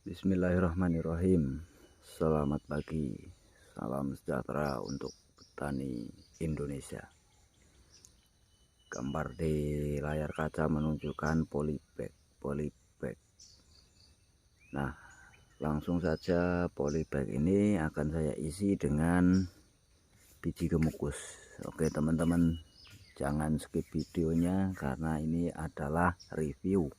Bismillahirrahmanirrahim. Selamat pagi, salam sejahtera untuk petani Indonesia. Gambar di layar kaca menunjukkan polybag. Nah, langsung saja polybag ini akan saya isi dengan biji gemukus. Oke teman-teman, jangan skip videonya karena ini adalah review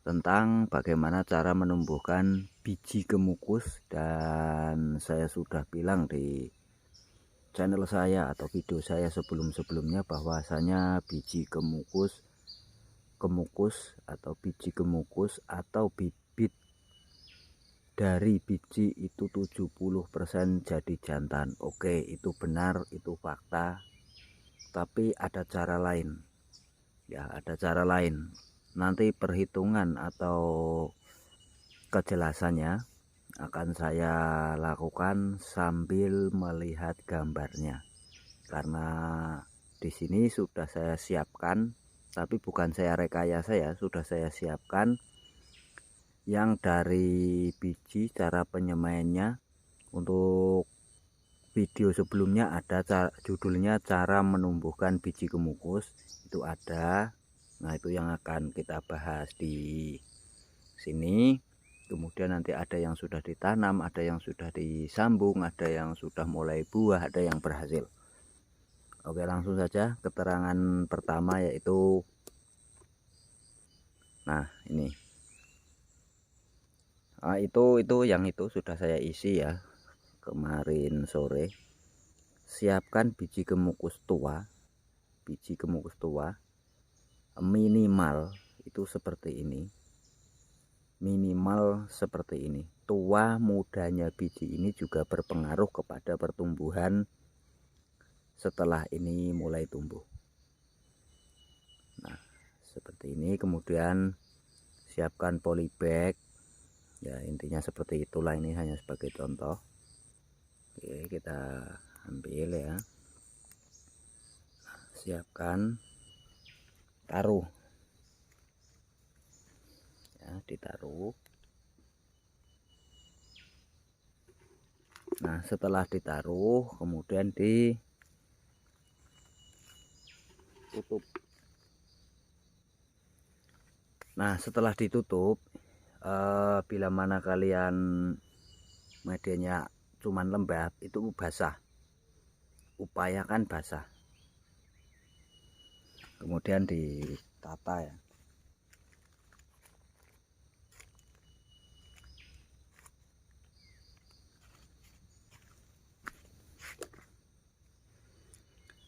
tentang bagaimana cara menumbuhkan biji gemukus, dan saya sudah bilang di channel saya atau video saya sebelum-sebelumnya bahwasanya biji gemukus atau biji gemukus atau bibit dari biji itu 70% jadi jantan. Oke, itu benar, itu fakta, tapi ada cara lain ya, ada cara lain. Nanti perhitungan atau kejelasannya akan saya lakukan sambil melihat gambarnya, karena di sini sudah saya siapkan, tapi bukan saya rekayasa ya, sudah saya siapkan yang dari biji, cara penyemaiannya. Untuk video sebelumnya ada judulnya cara menumbuhkan biji gemukus, itu ada. Nah, itu yang akan kita bahas di sini. Kemudian nanti ada yang sudah ditanam, ada yang sudah disambung, ada yang sudah mulai buah, ada yang berhasil. Oke, langsung saja keterangan pertama, yaitu nah ini. Itu yang itu sudah saya isi ya kemarin sore. Siapkan biji gemukus tua. Biji gemukus tua minimal itu seperti ini, minimal seperti ini. Tua mudanya biji ini juga berpengaruh kepada pertumbuhan setelah ini mulai tumbuh. Nah, seperti ini. Kemudian siapkan polybag ya, intinya seperti itulah. Ini hanya sebagai contoh. Oke, kita ambil ya, siapkan, taruh ya, ditaruh. Nah, setelah ditaruh kemudian ditutup. Nah, setelah ditutup, bila mana kalian medianya cuman lembab, itu basah, upayakan basah. Kemudian ditata ya.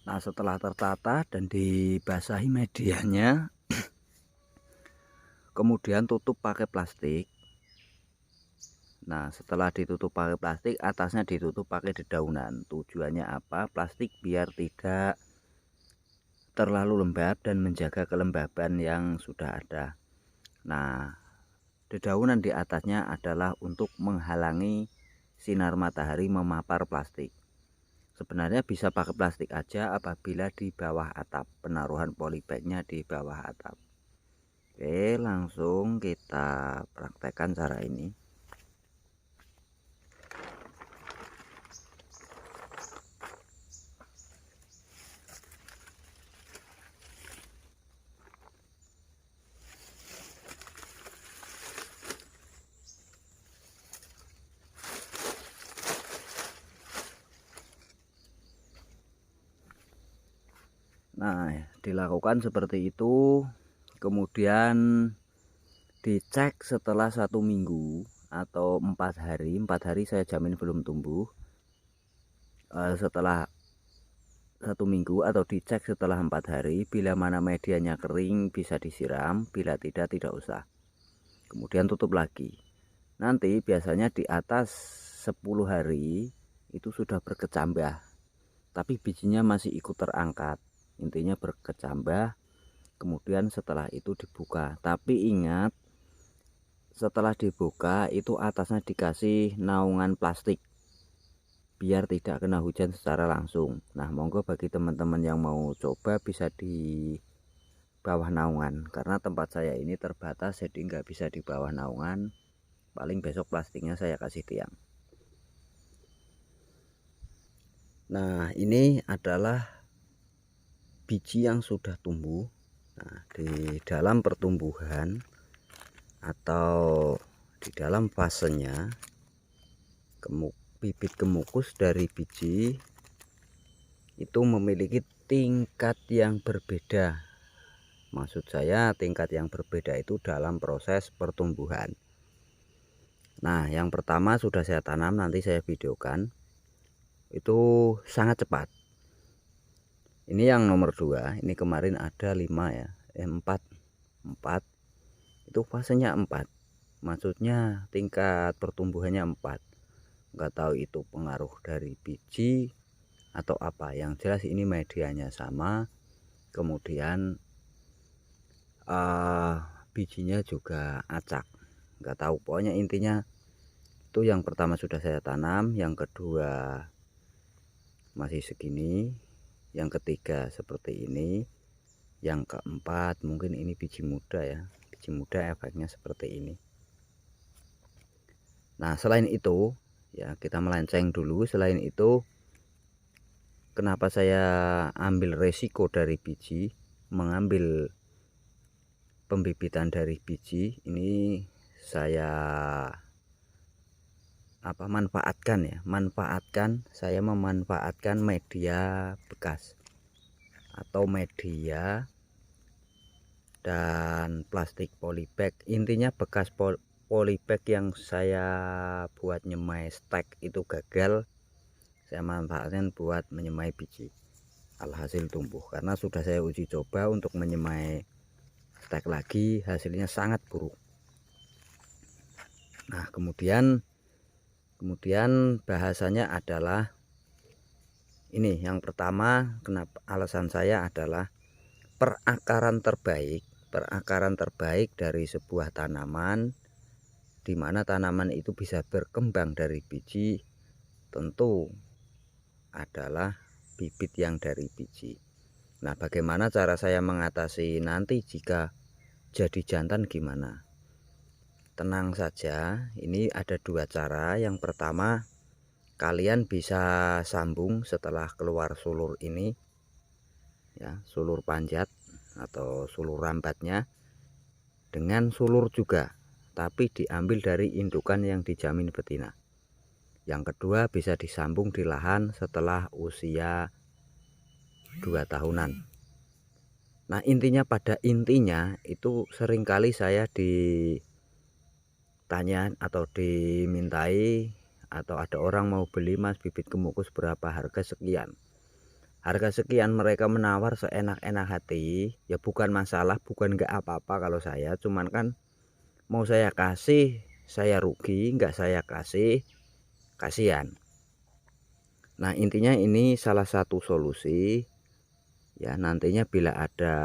Nah, setelah tertata dan dibasahi medianya, kemudian tutup pakai plastik. Nah, setelah ditutup pakai plastik, atasnya ditutup pakai dedaunan. Tujuannya apa? Plastik biar tidak terlalu lembab dan menjaga kelembaban yang sudah ada. Nah, dedaunan di atasnya adalah untuk menghalangi sinar matahari memapar plastik. Sebenarnya bisa pakai plastik aja apabila di bawah atap, penaruhan polybagnya di bawah atap. Oke, langsung kita praktekkan cara ini. Nah, dilakukan seperti itu. Kemudian dicek setelah 1 minggu atau 4 hari. 4 hari saya jamin belum tumbuh. Setelah 1 minggu atau dicek setelah 4 hari. Bila mana medianya kering bisa disiram, bila tidak, tidak usah. Kemudian tutup lagi. Nanti biasanya di atas 10 hari itu sudah berkecambah, tapi bijinya masih ikut terangkat. Intinya berkecambah. Kemudian setelah itu dibuka, tapi ingat, setelah dibuka itu atasnya dikasih naungan plastik biar tidak kena hujan secara langsung. Nah, monggo bagi teman-teman yang mau coba bisa di bawah naungan, karena tempat saya ini terbatas jadi nggak bisa di bawah naungan. paling besok plastiknya saya kasih tiang. Nah, ini adalah biji yang sudah tumbuh. Nah, di dalam pertumbuhan atau di dalam fasenya, bibit kemukus dari biji itu memiliki tingkat yang berbeda. Maksud saya tingkat yang berbeda itu dalam proses pertumbuhan. Nah, yang pertama sudah saya tanam, nanti saya videokan. Itu sangat cepat. Ini yang nomor 2, ini kemarin ada 5 ya, 4 itu fasenya 4, maksudnya tingkat pertumbuhannya 4. Nggak tahu itu pengaruh dari biji atau apa, yang jelas ini medianya sama, kemudian bijinya juga acak, nggak tahu, pokoknya intinya itu yang pertama sudah saya tanam, yang kedua masih segini, yang ketiga seperti ini, yang keempat mungkin ini biji muda ya, biji muda efeknya seperti ini. Nah, selain itu ya, kita melenceng dulu. Selain itu, kenapa saya ambil resiko dari biji, mengambil pembibitan dari biji ini, saya manfaatkan ya, saya memanfaatkan media bekas atau media dan plastik polybag. Intinya bekas polybag yang saya buat nyemai stek itu gagal, saya manfaatkan buat menyemai biji. Alhasil tumbuh, karena sudah saya uji coba untuk menyemai stek lagi, hasilnya sangat buruk. Nah, kemudian bahasanya adalah ini. Yang pertama, kenapa alasan saya adalah perakaran terbaik dari sebuah tanaman, di mana tanaman itu bisa berkembang dari biji, tentu adalah bibit yang dari biji. Nah, bagaimana cara saya mengatasi nanti jika jadi jantan gimana? Tenang saja, ini ada 2 cara. Yang pertama, kalian bisa sambung setelah keluar sulur ini ya, sulur panjat atau sulur rambatnya, dengan sulur juga, tapi diambil dari indukan yang dijamin betina. Yang kedua, bisa disambung di lahan setelah usia 2 tahunan. Nah, pada intinya itu seringkali saya ditanya atau dimintai, atau ada orang mau beli, Mas, bibit kemukus berapa, harga sekian. Harga sekian, mereka menawar seenak-enak hati, ya bukan masalah, bukan nggak apa-apa kalau saya, cuman kan mau saya kasih saya rugi, nggak saya kasih kasihan. Nah, intinya ini salah satu solusi ya. Nantinya bila ada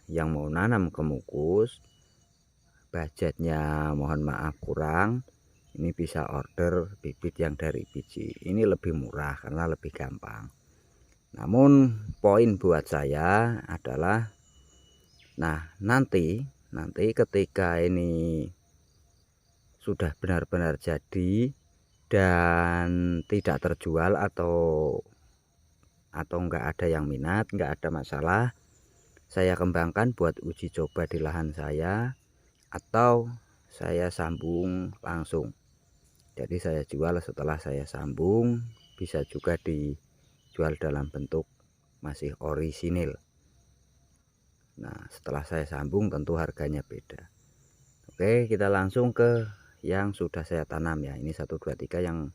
yang mau nanam kemukus, budgetnya mohon maaf kurang, ini bisa order bibit yang dari biji. Ini lebih murah karena lebih gampang. Namun poin buat saya adalah, nah nanti ketika ini sudah benar-benar jadi dan tidak terjual atau enggak ada yang minat, enggak ada masalah, saya kembangkan buat uji coba di lahan saya, atau saya sambung langsung. Jadi saya jual setelah saya sambung, bisa juga dijual dalam bentuk masih orisinil. Nah, setelah saya sambung tentu harganya beda. Oke, kita langsung ke yang sudah saya tanam ya. Ini 1 2 3 yang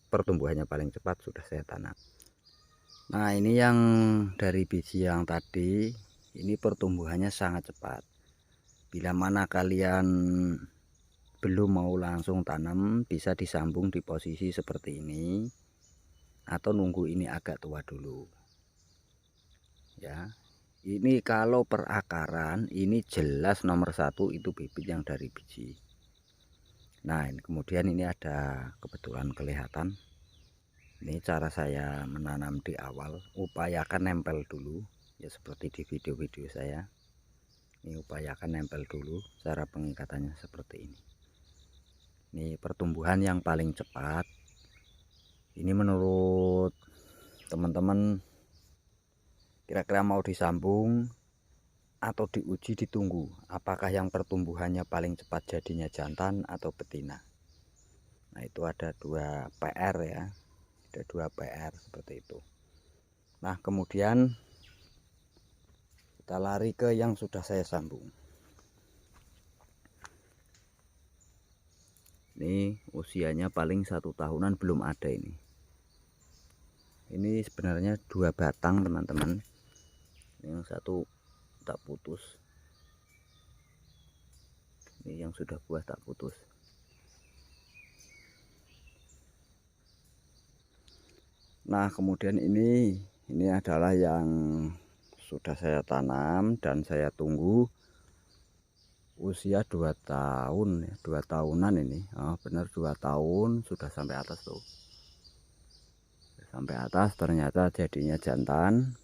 pertumbuhannya paling cepat sudah saya tanam. Nah, ini yang dari biji yang tadi, ini pertumbuhannya sangat cepat. Bila mana kalian belum mau langsung tanam, bisa disambung di posisi seperti ini, atau nunggu ini agak tua dulu ya. Ini kalau perakaran, ini jelas nomor 1 itu bibit yang dari biji. Nah, kemudian ini ada kebetulan kelihatan. Ini cara saya menanam di awal, upayakan nempel dulu ya, seperti di video-video saya. Ini upayakan nempel dulu, cara pengikatannya seperti ini. Ini pertumbuhan yang paling cepat. Ini menurut teman-teman kira-kira mau disambung atau diuji, ditunggu apakah yang pertumbuhannya paling cepat jadinya jantan atau betina. Nah, itu ada 2 PR ya. Ada 2 PR seperti itu. Nah, kemudian kita lari ke yang sudah saya sambung. Ini usianya paling 1 tahunan, belum ada ini. Ini sebenarnya 2 batang teman-teman. Yang satu tak putus. Ini yang sudah buah tak putus. Nah, kemudian ini adalah yang sudah saya tanam dan saya tunggu usia 2 tahun ya, 2 tahunan ini. Oh, benar 2 tahun sudah sampai atas tuh. Sampai atas ternyata jadinya jantan.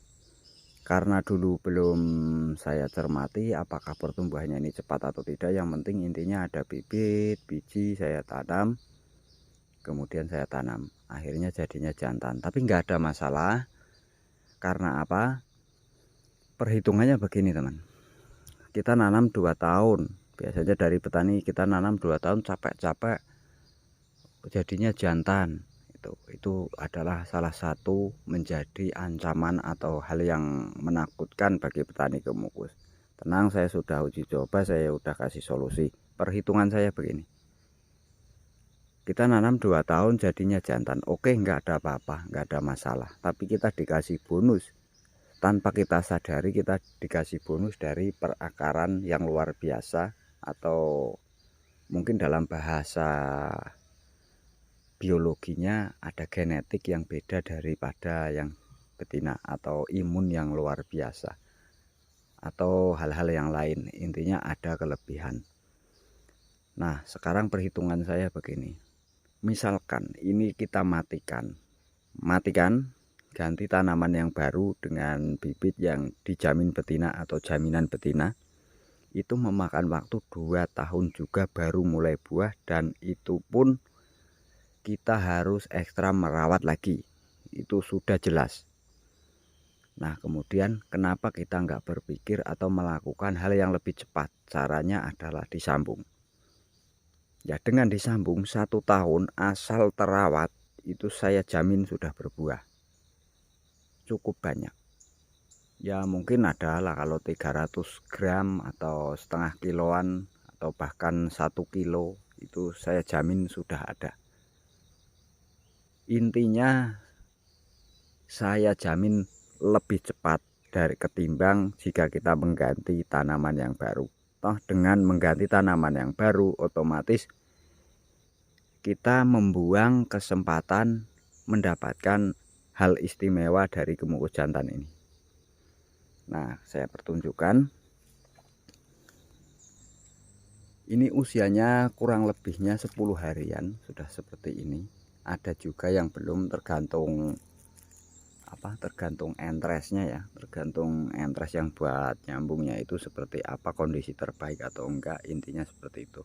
Karena dulu belum saya cermati apakah pertumbuhannya ini cepat atau tidak. Yang penting intinya ada bibit, biji, saya tanam. Kemudian saya tanam. Akhirnya jadinya jantan. Tapi nggak ada masalah. Karena apa? Perhitungannya begini teman. Kita nanam 2 tahun. Biasanya dari petani kita nanam 2 tahun capek-capek jadinya jantan. Itu adalah salah satu menjadi ancaman atau hal yang menakutkan bagi petani kemukus. Tenang, saya sudah uji coba, saya sudah kasih solusi. Perhitungan saya begini. Kita nanam 2 tahun jadinya jantan. Oke, nggak ada apa-apa, nggak ada masalah. Tapi kita dikasih bonus. Tanpa kita sadari kita dikasih bonus dari perakaran yang luar biasa, atau mungkin dalam bahasa biologinya ada genetik yang beda daripada yang betina, atau imun yang luar biasa, atau hal-hal yang lain. Intinya ada kelebihan. Nah, sekarang perhitungan saya begini. Misalkan ini kita matikan, ganti tanaman yang baru dengan bibit yang dijamin betina atau jaminan betina. Itu memakan waktu 2 tahun juga baru mulai buah, dan itu pun kita harus ekstra merawat lagi. Itu sudah jelas. Nah, kemudian kenapa kita nggak berpikir atau melakukan hal yang lebih cepat? Caranya adalah disambung. Ya, dengan disambung 1 tahun asal terawat, itu saya jamin sudah berbuah. Cukup banyak. Ya mungkin adalah kalau 300 gram atau setengah kiloan atau bahkan 1 kilo, itu saya jamin sudah ada. Intinya saya jamin lebih cepat dari ketimbang jika kita mengganti tanaman yang baru. Toh dengan mengganti tanaman yang baru otomatis kita membuang kesempatan mendapatkan hal istimewa dari kemukus jantan ini. Nah, saya pertunjukkan. Ini usianya kurang lebihnya 10 harian sudah seperti ini. Ada juga yang belum, tergantung entresnya ya, tergantung entres yang buat nyambungnya itu seperti apa, kondisi terbaik atau enggak, intinya seperti itu.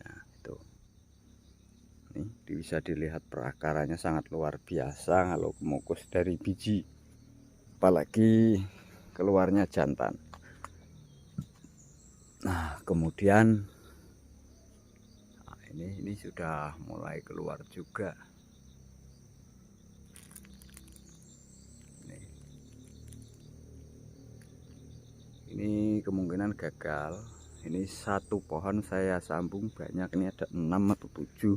Nah, itu ini bisa dilihat perakarannya sangat luar biasa kalau kemukus dari biji, apalagi keluarnya jantan. Nah, kemudian ini sudah mulai keluar juga. Ini kemungkinan gagal. Ini satu pohon saya sambung banyak, ini ada 6 atau 7.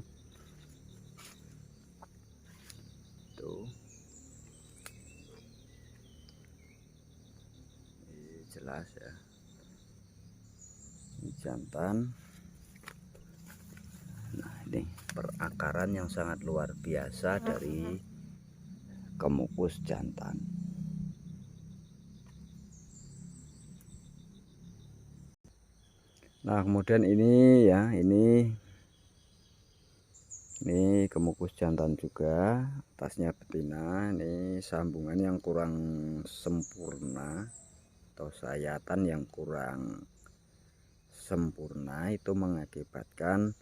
Tuh. Ini jelas ya. Ini jantan. Nah, ini perakaran yang sangat luar biasa dari kemukus jantan. Nah, kemudian ini ya, ini kemukus jantan juga, atasnya betina. Ini sambungan yang kurang sempurna atau sayatan yang kurang sempurna, itu mengakibatkan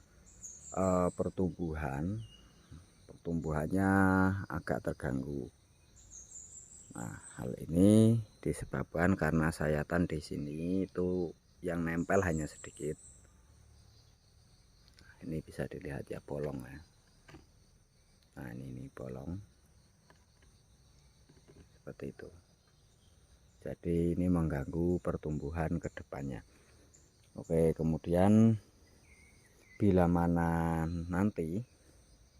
pertumbuhannya agak terganggu. Nah, hal ini disebabkan karena sayatan di sini itu yang nempel hanya sedikit. Nah, ini bisa dilihat ya, bolong ya. Nah, ini bolong seperti itu. Jadi ini mengganggu pertumbuhan ke depannya. Oke, kemudian bila mana nanti,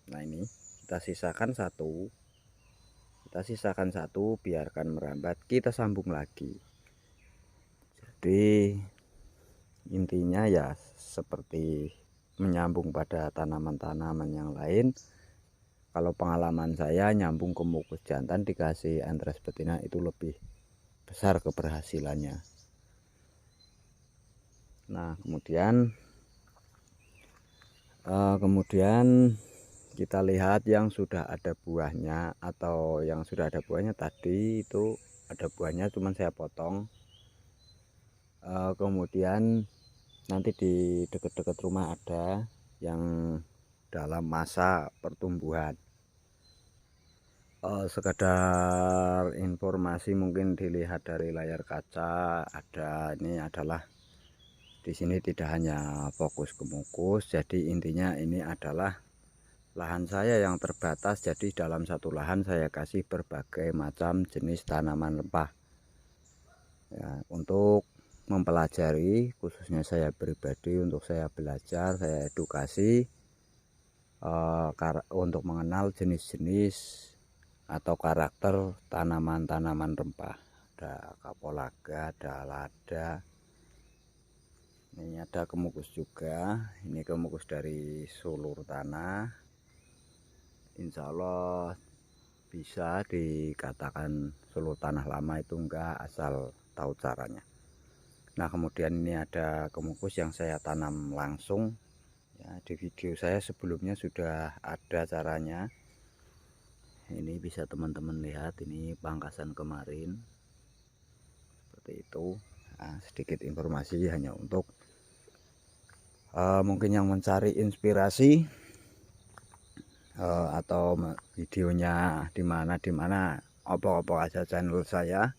nah ini kita sisakan satu, biarkan merambat, kita sambung lagi. Jadi intinya ya seperti menyambung pada tanaman-tanaman yang lain. Kalau pengalaman saya nyambung ke mukus jantan dikasih antres betina itu lebih besar keberhasilannya. Nah, kemudian kita lihat yang sudah ada buahnya, atau yang sudah ada buahnya tadi itu ada buahnya cuman saya potong. Kemudian nanti di dekat-dekat rumah ada yang dalam masa pertumbuhan. Sekedar informasi mungkin dilihat dari layar kaca, ada ini adalah di sini tidak hanya fokus ke mukus, jadi intinya ini adalah lahan saya yang terbatas. Jadi dalam satu lahan saya kasih berbagai macam jenis tanaman rempah ya, untuk mempelajari, khususnya saya pribadi, untuk saya belajar, saya edukasi untuk mengenal jenis-jenis atau karakter tanaman-tanaman rempah. Ada kapulaga, ada lada, ini ada kemukus juga. Ini kemukus dari sulur tanah, insya Allah bisa dikatakan sulur tanah lama itu enggak, asal tahu caranya. Nah, kemudian ini ada kemukus yang saya tanam langsung ya, di video saya sebelumnya sudah ada caranya. Ini bisa teman-teman lihat, ini pangkasan kemarin seperti itu. Nah, sedikit informasi hanya untuk mungkin yang mencari inspirasi atau videonya di mana opo-opo aja channel saya.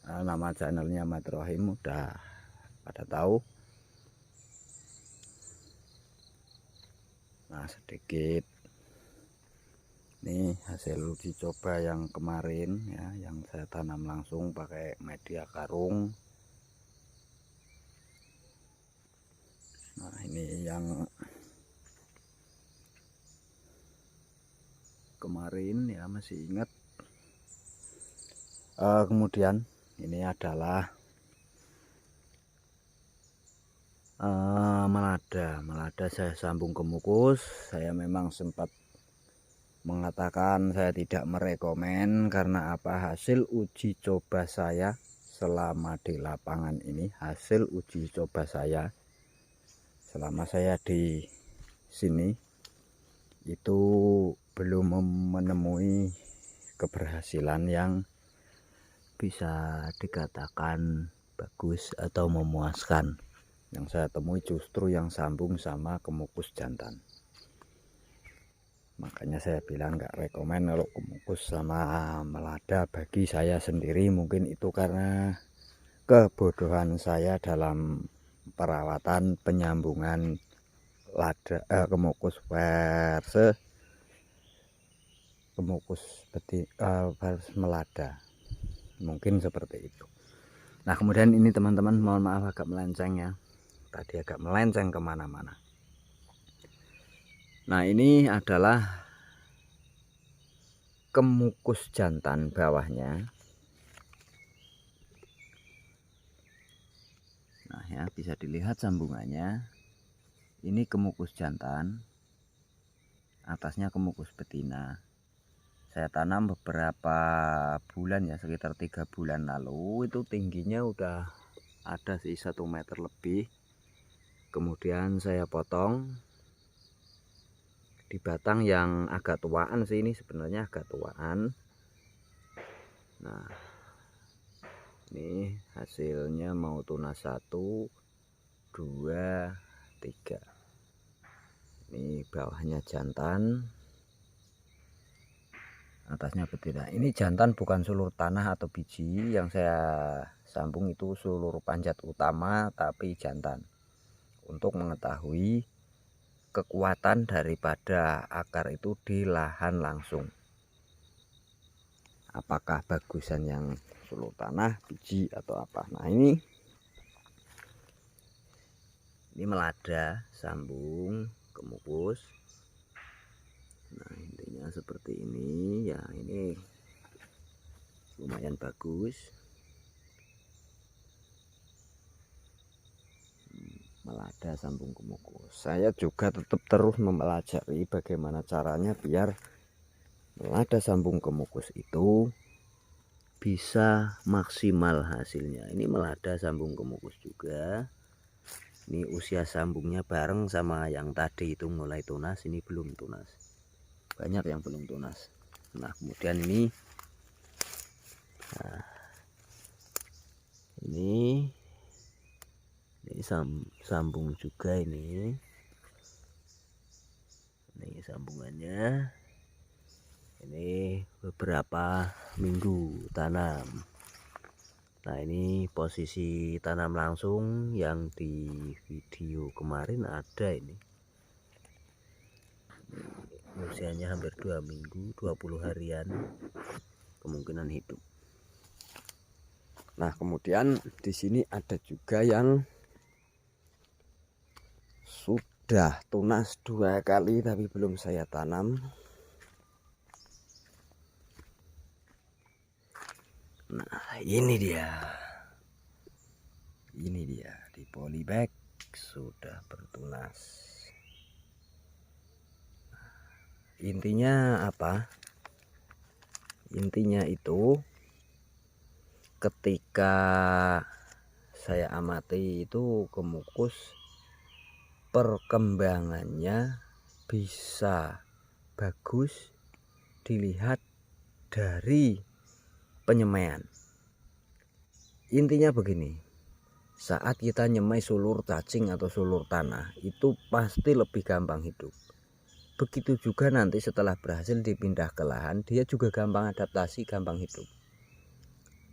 Nama channelnya Mat Rohim, udah pada tahu. Nah, sedikit nih hasil uji coba yang kemarin ya, yang saya tanam langsung pakai media karung. Nah, ini yang kemarin ya, masih ingat. Kemudian ini adalah melada saya sambung ke mukus. Saya memang sempat mengatakan saya tidak merekomen, karena apa, hasil uji coba saya selama di lapangan ini, hasil uji coba saya selama saya di sini itu belum menemui keberhasilan yang bisa dikatakan bagus atau memuaskan. Yang saya temui justru yang sambung sama kemukus jantan. Makanya saya bilang nggak rekomen kalau kemukus sama melada bagi saya sendiri. Mungkin itu karena kebodohan saya dalam perawatan penyambungan lada kemukus versus versus melada. Mungkin seperti itu. Nah, kemudian ini teman-teman, mohon maaf agak melenceng ya. Tadi agak melenceng kemana-mana. Nah, ini adalah kemukus jantan bawahnya. Nah ya, bisa dilihat sambungannya. Ini kemukus jantan, atasnya kemukus betina. Saya tanam beberapa bulan ya, sekitar 3 bulan lalu. Itu tingginya udah ada sih 1 meter lebih. Kemudian saya potong di batang yang agak tuaan sih, ini sebenarnya agak tuaan. Nah, ini hasilnya mau tunas 1, 2, 3. Ini bawahnya jantan, atasnya betina. Ini jantan bukan sulur tanah atau biji. Yang saya sambung itu sulur panjat utama tapi jantan, untuk mengetahui kekuatan daripada akar itu di lahan langsung. Apakah bagusan yang sulur tanah, biji atau apa. Nah ini melada, sambung, kemukus. Nah intinya seperti ini ya, ini lumayan bagus. Melada, sambung, kemukus. Saya juga tetap terus mempelajari bagaimana caranya biar melada, sambung, kemukus itu bisa maksimal hasilnya. Ini melada, sambung, kemukus juga. Ini usia sambungnya bareng sama yang tadi itu mulai tunas, ini belum tunas. Banyak yang belum tunas. Nah kemudian ini sambung juga ini sambungannya. Ini beberapa minggu tanam. Nah ini posisi tanam langsung yang di video kemarin ada ini. Usianya hampir 2 minggu, 20 harian kemungkinan hidup. Nah kemudian di sini ada juga yang sudah tunas 2 kali tapi belum saya tanam. Nah ini dia di polybag sudah bertunas. Intinya apa? Intinya itu ketika saya amati itu kemukus perkembangannya bisa bagus dilihat dari penyemaian. Intinya begini, saat kita nyemai sulur cacing atau sulur tanah itu pasti lebih gampang hidup. Begitu juga nanti setelah berhasil dipindah ke lahan, dia juga gampang adaptasi, gampang hidup.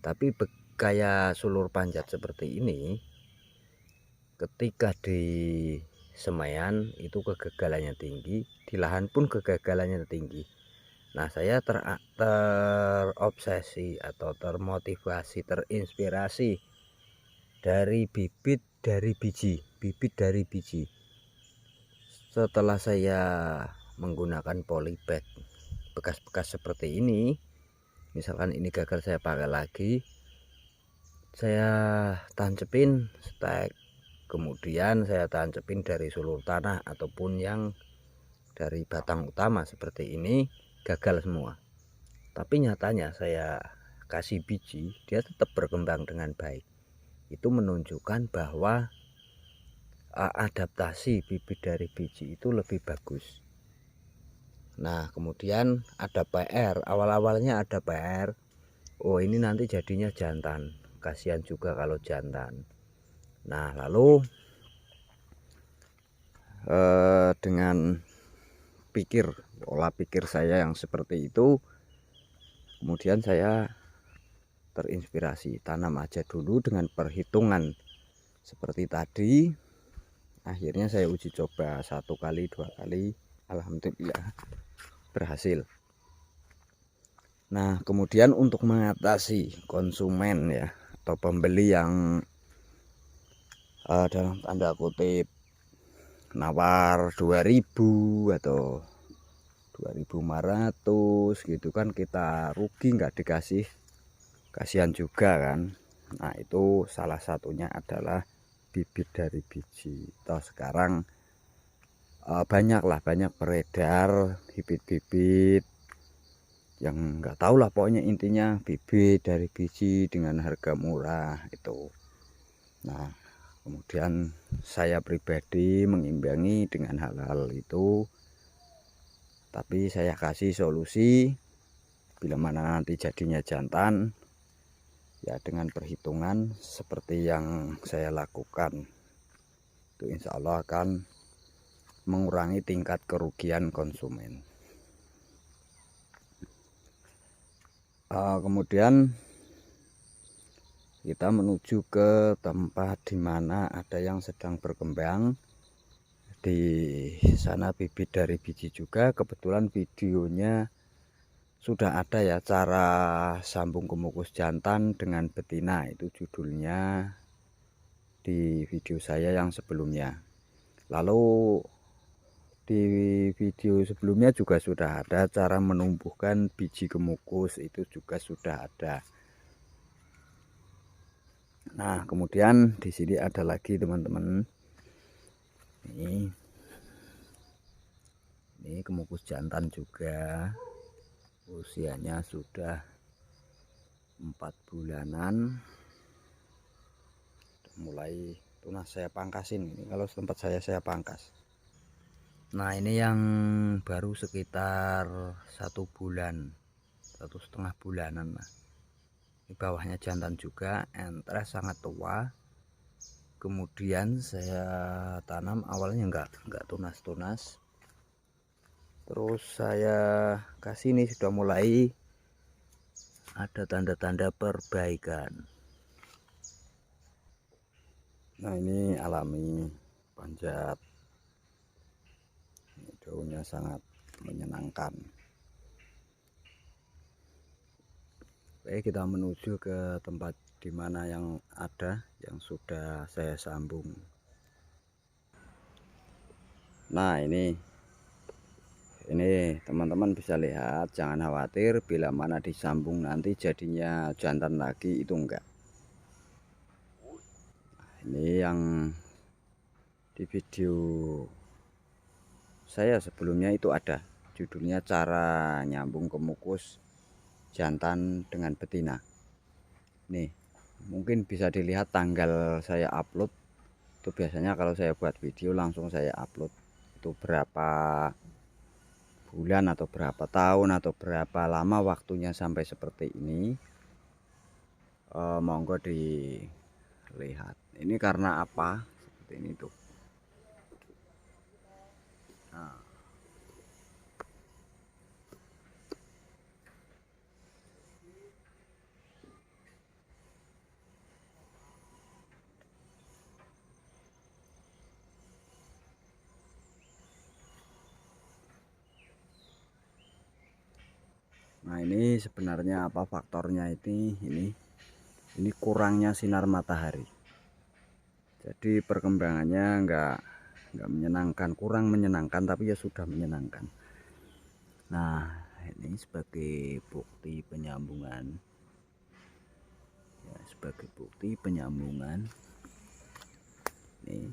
Tapi kayak sulur panjat seperti ini, ketika di semaian itu kegagalannya tinggi, di lahan pun kegagalannya tinggi. Nah saya terobsesi atau termotivasi, terinspirasi dari bibit dari biji. Setelah saya menggunakan polybag bekas-bekas seperti ini, misalkan ini gagal saya pakai lagi, saya tancepin stek, kemudian saya tancepin dari sulur tanah ataupun yang dari batang utama seperti ini, gagal semua. Tapi nyatanya saya kasih biji, dia tetap berkembang dengan baik. Itu menunjukkan bahwa adaptasi bibit dari biji itu lebih bagus. Nah kemudian ada PR, awal-awalnya ada PR, oh ini nanti jadinya jantan, kasihan juga kalau jantan. Nah lalu dengan pola pikir saya yang seperti itu, kemudian saya terinspirasi tanam aja dulu dengan perhitungan seperti tadi. Akhirnya saya uji coba 1 kali 2 kali, alhamdulillah berhasil. Nah kemudian untuk mengatasi konsumen ya atau pembeli yang dalam tanda kutip nawar 2000 atau 2500 gitu kan, kita rugi nggak dikasih, kasihan juga kan. Nah itu salah satunya adalah bibit dari biji. Toh sekarang banyak beredar bibit-bibit yang nggak tahu lah, pokoknya intinya bibit dari biji dengan harga murah itu. Nah kemudian saya pribadi mengimbangi dengan hal-hal itu, tapi saya kasih solusi bila mana nanti jadinya jantan ya dengan perhitungan seperti yang saya lakukan, itu insya Allah akan mengurangi tingkat kerugian konsumen. Kemudian kita menuju ke tempat di mana ada yang sedang berkembang. Di sana bibit dari biji juga. Kebetulan videonya sudah ada ya, cara sambung kemukus jantan dengan betina, itu judulnya di video saya yang sebelumnya. Lalu di video sebelumnya juga sudah ada cara menumbuhkan biji kemukus, itu juga sudah ada. Nah, kemudian di sini ada lagi teman-teman. Ini kemukus jantan juga. Usianya sudah 4 bulanan. Mulai tunas saya pangkasin. Ini kalau tempat saya pangkas. Nah, ini yang baru sekitar 1 bulan, 1,5 bulanan lah. Ini bawahnya jantan juga, entres sangat tua. Kemudian saya tanam awalnya enggak tunas-tunas. Terus saya kasih, ini sudah mulai ada tanda-tanda perbaikan. Nah, ini alami panjat. Ini daunnya sangat menyenangkan. Oke, kita menuju ke tempat di mana yang ada yang sudah saya sambung. Nah, ini teman-teman bisa lihat, jangan khawatir bila mana disambung nanti jadinya jantan lagi, itu enggak. Ini yang di video saya sebelumnya itu ada judulnya cara nyambung kemukus jantan dengan betina. Nih, mungkin bisa dilihat tanggal saya upload. Itu biasanya kalau saya buat video langsung saya upload, itu berapa bulan atau berapa tahun atau berapa lama waktunya sampai seperti ini. Monggo dilihat. Ini karena apa seperti ini tuh. Nah, ini sebenarnya apa faktornya, ini kurangnya sinar matahari. Jadi perkembangannya enggak menyenangkan, kurang menyenangkan, tapi ya sudah menyenangkan. Nah, ini sebagai bukti penyambungan. Ya, sebagai bukti penyambungan. Ini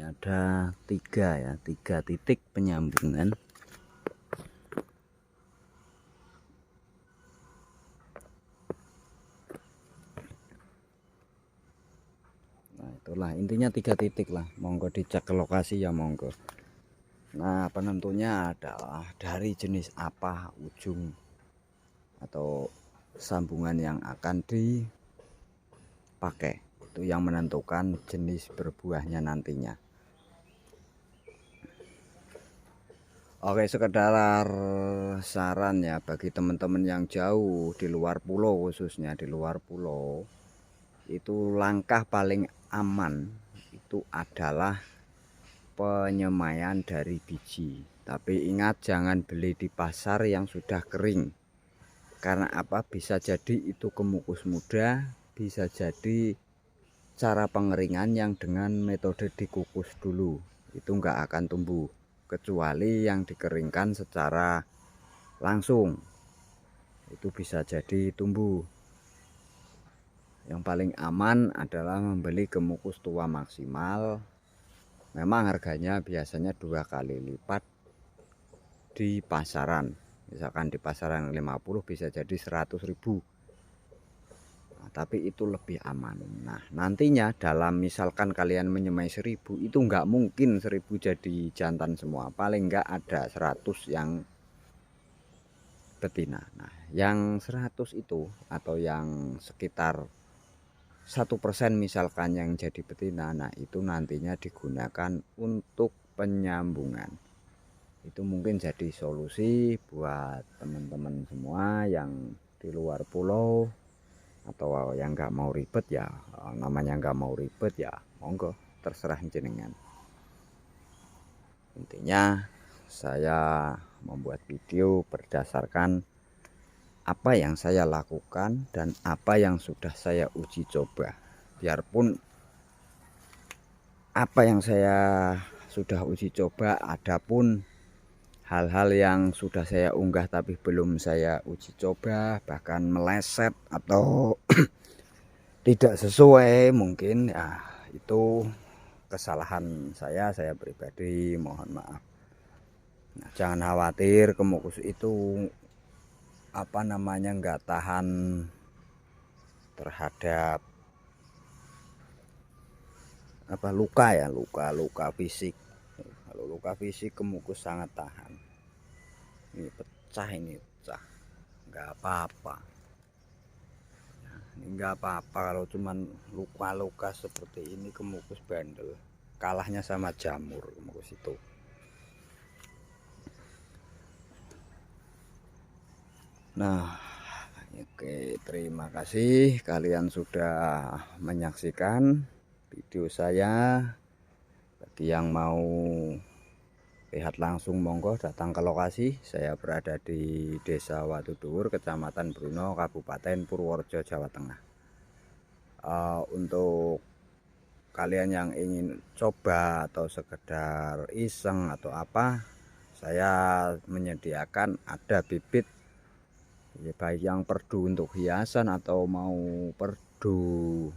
ada 3 titik penyambungan. Nah, itulah intinya 3 titik lah. Monggo dicek ke lokasi ya, monggo. Nah, penentunya adalah dari jenis apa ujung atau sambungan yang akan dipakai. Itu yang menentukan jenis berbuahnya nantinya. Oke, sekedar saran ya bagi teman-teman yang jauh di luar pulau, khususnya di luar pulau, itu langkah paling aman itu adalah penyemaian dari biji. Tapi ingat, jangan beli di pasar yang sudah kering. Karena apa? Bisa jadi itu kemukus muda, bisa jadi cara pengeringan yang dengan metode dikukus dulu, itu enggak akan tumbuh, kecuali yang dikeringkan secara langsung, itu bisa jadi tumbuh. Yang paling aman adalah membeli kemukus tua maksimal. Memang harganya biasanya 2 kali lipat di pasaran. Misalkan di pasaran 50 bisa jadi 100.000. Nah, tapi itu lebih aman. Nah, nantinya dalam misalkan kalian menyemai 1000, itu enggak mungkin 1000 jadi jantan semua. Paling enggak ada 100 yang betina. Nah, yang 100 itu atau yang sekitar 1% misalkan yang jadi betina, nah itu nantinya digunakan untuk penyambungan. Itu mungkin jadi solusi buat teman-teman semua yang di luar pulau atau yang nggak mau ribet ya, namanya nggak mau ribet ya monggo, terserah jenengan. Intinya saya membuat video berdasarkan apa yang saya lakukan dan apa yang sudah saya uji coba. Biarpun apa yang saya sudah uji coba, adapun hal-hal yang sudah saya unggah tapi belum saya uji coba, bahkan meleset atau tidak sesuai, mungkin ya itu kesalahan saya pribadi, mohon maaf. Nah, jangan khawatir, kemukus itu apa namanya nggak tahan terhadap apa luka ya, luka fisik. Kalau luka fisik kemukus sangat tahan. Ini pecah, nggak apa-apa. Ini nggak apa-apa kalau cuman luka-luka seperti ini, kemukus bandel. Kalahnya sama jamur kemukus itu. Nah, oke, terima kasih kalian sudah menyaksikan video saya. Bagi yang mau lihat langsung monggo datang ke lokasi. Saya berada di Desa Watudhuwur, Kecamatan Bruno, Kabupaten Purworejo, Jawa Tengah. Untuk kalian yang ingin coba atau sekedar iseng atau apa, saya menyediakan ada bibit ya, baik yang perdu untuk hiasan atau mau perdu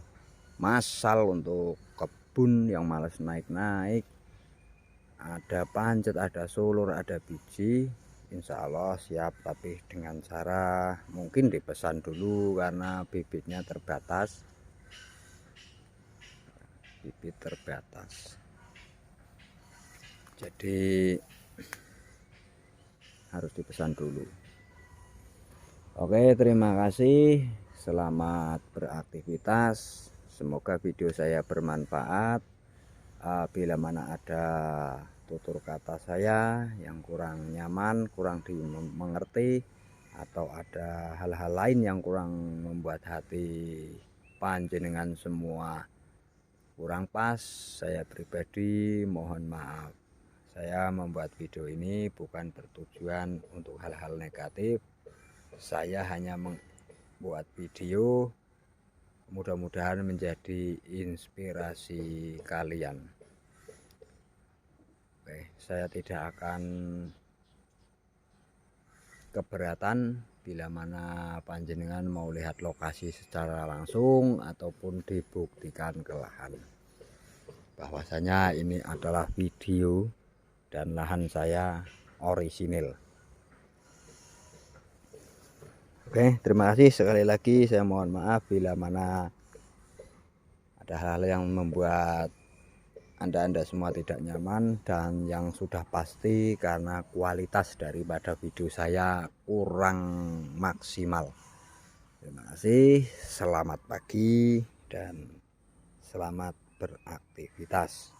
massal untuk kebun yang males naik-naik. Ada pancet, ada sulur, ada biji, insya Allah siap, tapi dengan cara mungkin dipesan dulu karena bibitnya terbatas, bibit terbatas, jadi harus dipesan dulu. Oke, terima kasih, selamat beraktivitas, semoga video saya bermanfaat. Bila mana ada tutur kata saya yang kurang nyaman, kurang dimengerti, atau ada hal-hal lain yang kurang membuat hati panjenengan semua kurang pas, saya pribadi mohon maaf. Saya membuat video ini bukan bertujuan untuk hal-hal negatif. Saya hanya membuat video, mudah-mudahan menjadi inspirasi kalian. Oke, saya tidak akan keberatan bila mana panjenengan mau lihat lokasi secara langsung ataupun dibuktikan ke lahan. Bahwasanya ini adalah video dan lahan saya orisinil. Oke, terima kasih sekali lagi. Saya mohon maaf bila mana ada hal-hal yang membuat Anda semua tidak nyaman, dan yang sudah pasti karena kualitas daripada video saya kurang maksimal. Terima kasih, selamat pagi dan selamat beraktivitas.